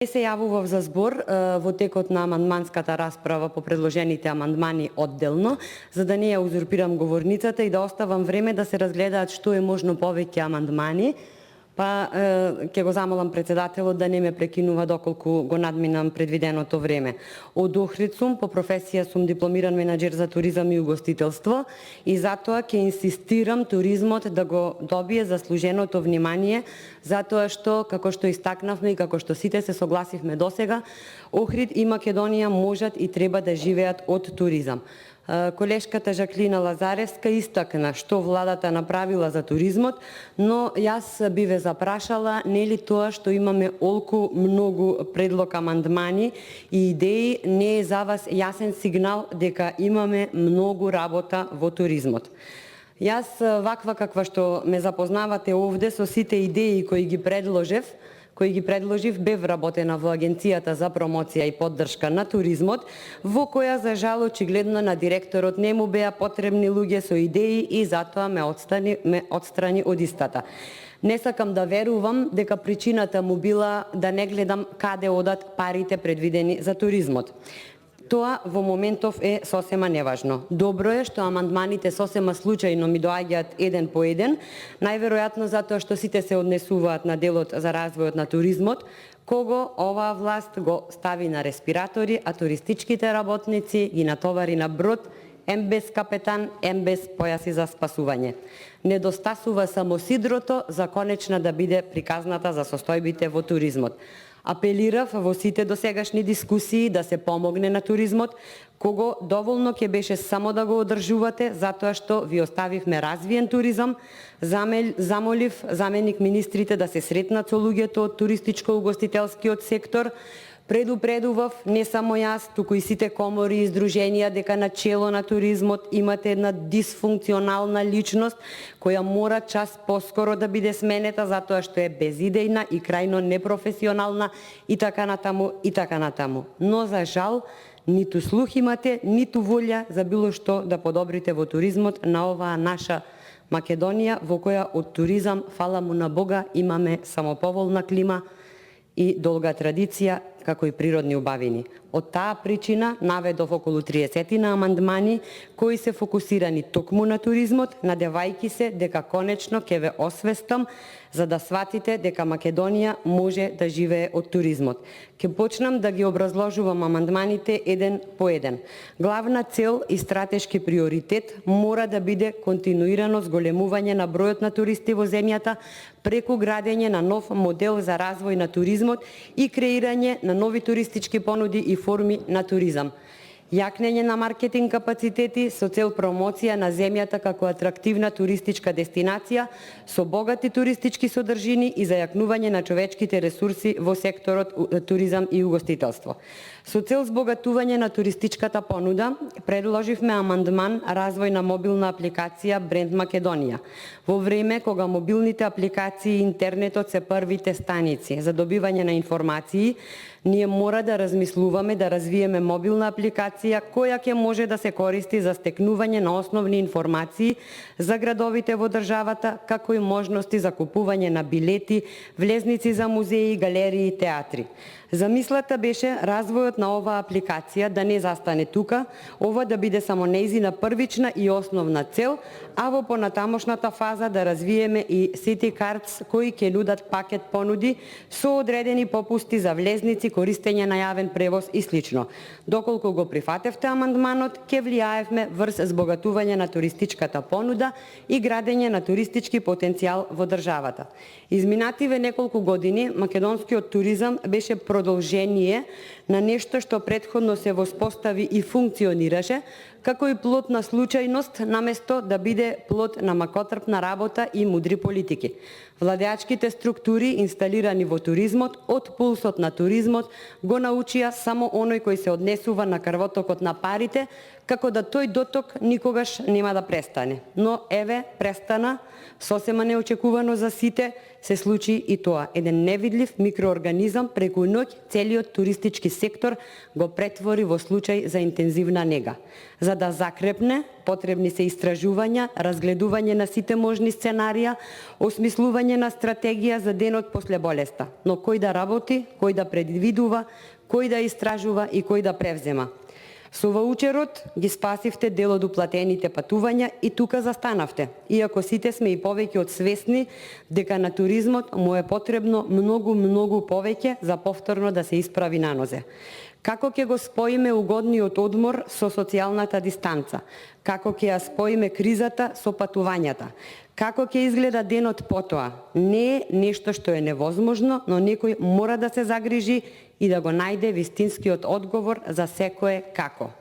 Се јавував за збор во текот на амандманската расправа по предложените амандмани одделно, за да не ја узурпирам говорницата и да оставам време да се разгледаат што е можно повеќе амандмани. Па ќе го замолам председателот да не ме прекинува доколку го надминам предвиденото време. Од Охрид сум, по професија сум дипломиран менаџер за туризам и угостителство и затоа ќе инсистирам туризмот да го добие заслуженото внимание, затоа што, како што истакнавме и како што сите се согласивме досега, Охрид и Македонија можат и треба да живеат од туризам. Колешката Жаклина Лазаревска истакна што владата направила за туризмот, но јас би ве запрашала нели тоа што имаме олку многу предлог амандмани и идеи не е за вас јасен сигнал дека имаме многу работа во туризмот. Јас ваква каква што ме запознавате овде со сите идеи кои ги предложив, бев вработена во Агенцијата за промоција и поддршка на туризмот, во која за жал очигледно на директорот не му беа потребни луѓе со идеи и затоа ме отстрани од истата. Не сакам да верувам дека причината му била да не гледам каде одат парите предвидени за туризмот. Тоа во моментов е сосема неважно. Добро е што амандманите сосема случајно ми доаѓаат еден по еден, најверојатно затоа што сите се однесуваат на делот за развојот на туризмот, кого оваа власт го стави на респиратори, а туристичките работници ги натовари на брод, ем без капетан, ем без појаси за спасување. Недостасува само сидрото за конечна да биде приказната за состојбите во туризмот. Апелирав во сите досегашни дискусии да се помогне на туризмот, кого доволно ќе беше само да го одржувате, затоа што ви оставивме развиен туризам. Замолив заменик министрите да се сретнат со луѓето од туристичко-угостителскиот сектор. Предупредував не само јас, туку и сите комори и издруженија дека на чело на туризмот имате една дисфункционална личност која мора час поскоро да биде сменета затоа што е безидејна и крајно непрофесионална и така натаму. Но за жал ниту слух имате, ниту волја за било што да подобрите во туризмот на оваа наша Македонија, во која од туризам, фала му на Бога, имаме само поволна клима и долга традиција, како и природни убавини. Од таа причина наведов околу 30 на амандмани кои се фокусирани токму на туризмот, надевајќи се дека конечно ќе ве освестам за да сватите дека Македонија може да живее од туризмот. Ќе почнам да ги образложувам амандманите еден по еден. Главна цел и стратешки приоритет мора да биде континуирано зголемување на бројот на туристи во земјата преку градење на нов модел за развој на туризмот и креирање на нови туристички понуди и форми на туризам. Јакнење на маркетинг капацитети со цел промоција на земјата како атрактивна туристичка дестинација со богати туристички содржини и зајакнување на човечките ресурси во секторот туризам и угостителство. Со цел збогатување на туристичката понуда, предложивме амандман развој на мобилна апликација Бренд Македонија. Во време кога мобилните апликации и интернетот се првите станици за добивање на информации, ние мора да размислуваме да развиеме мобилна апликација која ќе може да се користи за стекнување на основни информации за градовите во државата, како и можности за купување на билети, влезници за музеи, галерии и театри. Замислата беше развојот на оваа апликација да не застане тука, ова да биде само нејзина првична и основна цел, а во понатамошната фаза да развиеме и City Cards кои ќе нудат пакет понуди со одредени попусти за влезници, користење на јавен превоз и слично. Доколку го прифатевте амандманот, ќе влијаевме врз збогатување на туристичката понуда и градење на туристички потенцијал во државата. Изминативе неколку години македонскиот туризам беше продолжение на нешто што претходно се воспостави и функционираше, како и плод на случајност, наместо да биде плод на макотрпна работа и мудри политики. Владеачките структури инсталирани во туризмот, од пулсот на туризмот, го научија само оној кој се однесува на крвотокот на парите, како да тој доток никогаш нема да престане. Но еве, престана, сосема неочекувано за сите, се случи и тоа. Еден невидлив микроорганизам преку ноќ целиот туристички сектор го претвори во случај за интензивна нега. За За да закрепне, потребни се истражувања, разгледување на сите можни сценарија, осмислување на стратегија за денот после болеста. Но кој да работи, кој да предвидува, кој да истражува и кој да превзема. Со ваучерот ги спасивте дел од уплатените патувања и тука застанавте. Иако сите сме и повеќе од свесни дека на туризмот му е потребно многу повеќе за повторно да се исправи на нозе. Како ќе го споиме угодниот одмор со социјалната дистанца? Како ќе ја споиме кризата со патувањата? Како ќе изгледа денот потоа? Не е нешто што е невозможно, но некој мора да се загрижи и да го најде вистинскиот одговор за секое како.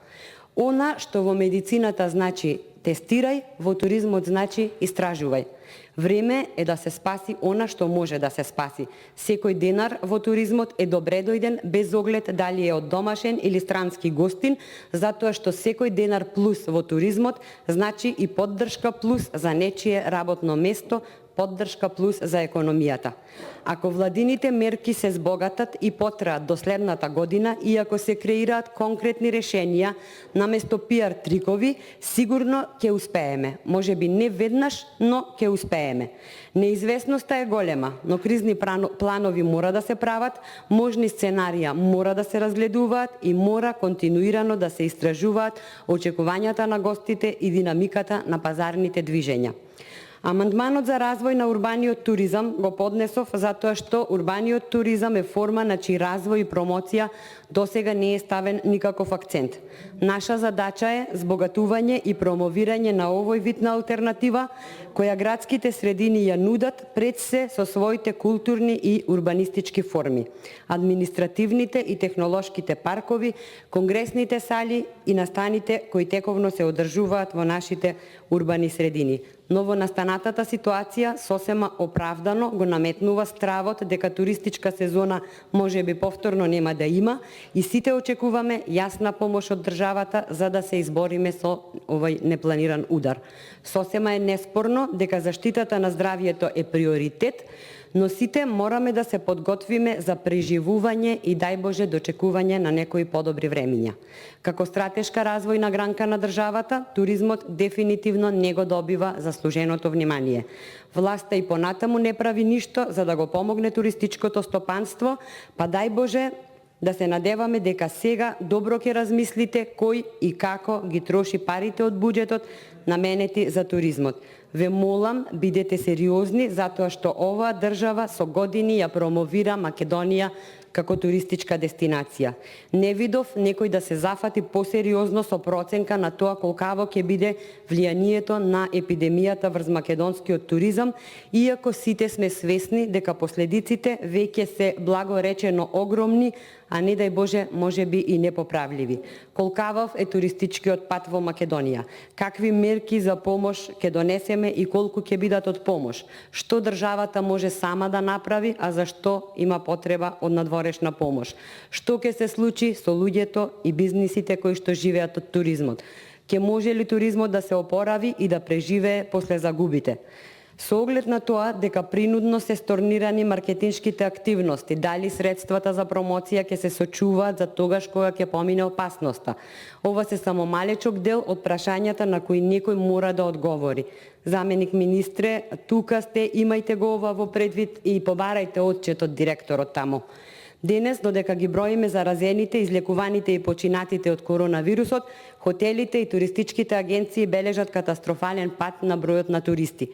Она што во медицината значи тестирај, во туризмот значи истражувај. Време е да се спаси она што може да се спаси. Секој денар во туризмот е добре дојден без оглед дали е од домашен или странски гостин, затоа што секој денар плюс во туризмот значи и поддршка плюс за нечие работно место, поддршка плюс за економијата. Ако владините мерки се збогатат и потраат до следната година, иако се креираат конкретни решенија наместо пиар трикови, сигурно ќе успееме. Може би не веднаш, но ќе успееме. Неизвестноста е голема, но кризни планови мора да се прават, можни сценарија мора да се разгледуваат и мора континуирано да се истражуваат очекувањата на гостите и динамиката на пазарните движења. Амандманот за развој на урбаниот туризам го поднесов затоа што урбаниот туризам е форма на чиј развој и промоција досега не е ставен никаков акцент. Наша задача е збогатување и промовирање на овој вид на алтернатива, која градските средини ја нудат пред се со своите културни и урбанистички форми. Административните и технолошките паркови, конгресните сали и настаните кои тековно се одржуваат во нашите урбани средини. Новонастанатата ситуација сосема оправдано го наметнува стравот дека туристичка сезона може би повторно нема да има и сите очекуваме јасна помош од државата за да се избориме со овој непланиран удар. Сосема е неспорно дека заштитата на здравието е приоритет, но сите мораме да се подготвиме за преживување и дај Боже дочекување на некои подобри времиња. Како стратешка развојна гранка на државата, туризмот дефинитивно не го добива заслуженото внимание. Власта и понатаму не прави ништо за да го помогне туристичкото стопанство, па дај Боже да се надеваме дека сега добро ќе размислите кој и како ги троши парите од буџетот наменети за туризмот. Ве молам, бидете сериозни, затоа што оваа држава со години ја промовира Македонија како туристичка дестинација. Не видов некој да се зафати посериозно со проценка на тоа колкаво ќе биде влијанието на епидемијата врз македонскиот туризам, иако сите сме свесни дека последиците веќе се благоречено огромни, а не дај Боже, може би и непоправливи. Колкавав е туристичкиот пат во Македонија? Какви мерки за помош ќе донесеме и колку ќе бидат од помош? Што државата може сама да направи, а зашто има потреба од надворешна помош? Што ќе се случи со луѓето и бизнисите кои што живеат од туризмот? Ќе може ли туризмот да се опорави и да преживее после загубите? Со оглед на тоа дека принудно се сторнирани маркетиншките активности, дали средствата за промоција ќе се сочуваат за тогаш кога ќе помине опасноста. Ова се само малечок дел од прашањата на кои некој мора да одговори. Заменик министре, тука сте, имајте го ова во предвид и побарајте отчет од директорот таму. Денес, додека ги броиме заразените, излекуваните и починатите од коронавирусот, хотелите и туристичките агенции бележат катастрофален пат на бројот на туристи.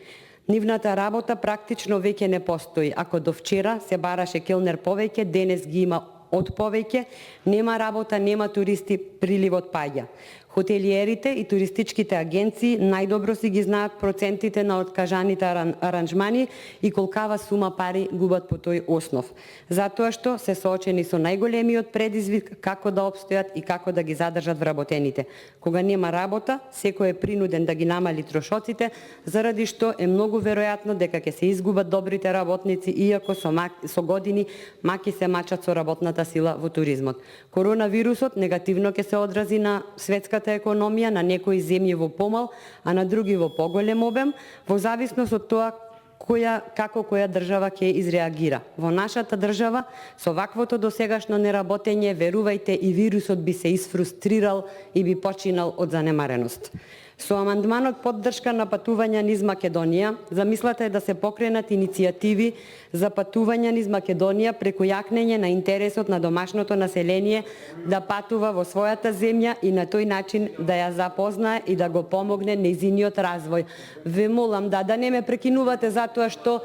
Нивната работа практично веќе не постои. Ако до вчера се бараше келнер повеќе, денес ги има од повеќе, нема работа, нема туристи, приливот паѓа. Хотелиерите и туристичките агенции најдобро си ги знаат процентите на откажаните аранжмани и колкава сума пари губат по тој основ. Затоа што се соочени со најголемиот предизвик како да обстојат и како да ги задржат вработените. Кога нема работа, секој е принуден да ги намали трошоците, заради што е многу веројатно дека ќе се изгубат добрите работници, иако со години маки се мачат со работната сила во туризмот. Коронавирусот негативно ќе се одрази на светската економија, на некои земји во помал, а на други во поголем обем, во зависност од тоа како која држава ќе изреагира. Во нашата држава, со ваквото досегашно неработење, верувајте, и вирусот би се исфрустрирал и би починал од занемареност. Со амандманот поддршка на патувања низ Македонија, замислата е да се покренат иницијативи за патувања низ Македонија преку јакнење на интересот на домашното население да патува во својата земја и на тој начин да ја запознае и да го помогне нејзиниот развој. Ве молам да не ме прекинувате затоа што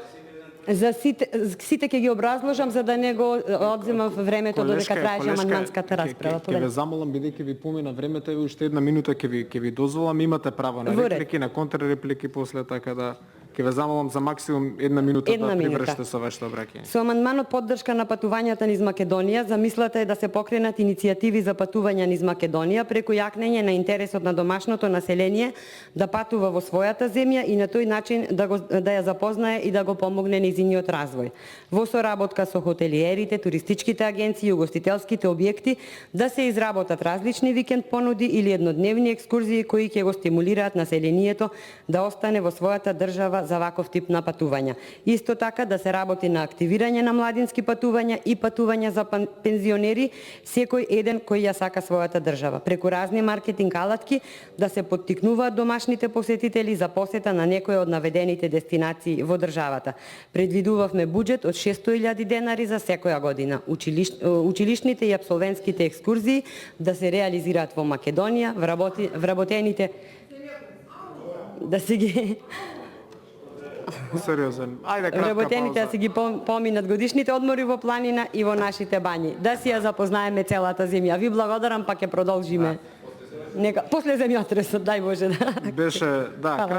за сите ќе ги образложам за да не го одземам времето додека траеше амандманската расправа. Ќе ве замолам, бидејќи ви помина времето, еве уште една минута ќе ви дозволам, имате право на реплики, на контрреплики после, така да ќе ве замолам за максимум една минута да привршите со вашето обраќање. Со амандманот поддршка на патувањата низ Македонија, замислата е да се покренат иницијативи за патувања низ Македонија преку јакнење на интересот на домашното население да патува во својата земја и на тој начин да ја запознае и да го помогне нејзиниот развој. Во соработка со хотелиерите, туристичките агенции и угостителските објекти да се изработат различни викенд понуди или еднодневни екскурзии кои ќе го стимулираат населението да остане во својата држава за ваков тип на патувања. Исто така да се работи на активирање на младински патувања и патувања за пензионери, секој еден кој ја сака својата држава. Преку разни маркетинг алатки да се поттикнуваат домашните посетители за посета на некоја од наведените дестинации во државата. Предвидувавме буџет од 600.000 денари за секоја година. Училишните и апсолвентските екскурзии да се реализираат во Македонија, вработените да се ги Сериозен. Ајде кратка Вработените да пауза. си ги поминат годишните одмори во планина и во нашите бањи. Да си ја запознаеме целата земја. Ви благодарам, па ќе продолжиме. Нека после земјотресот, дај Боже да. Беше, да,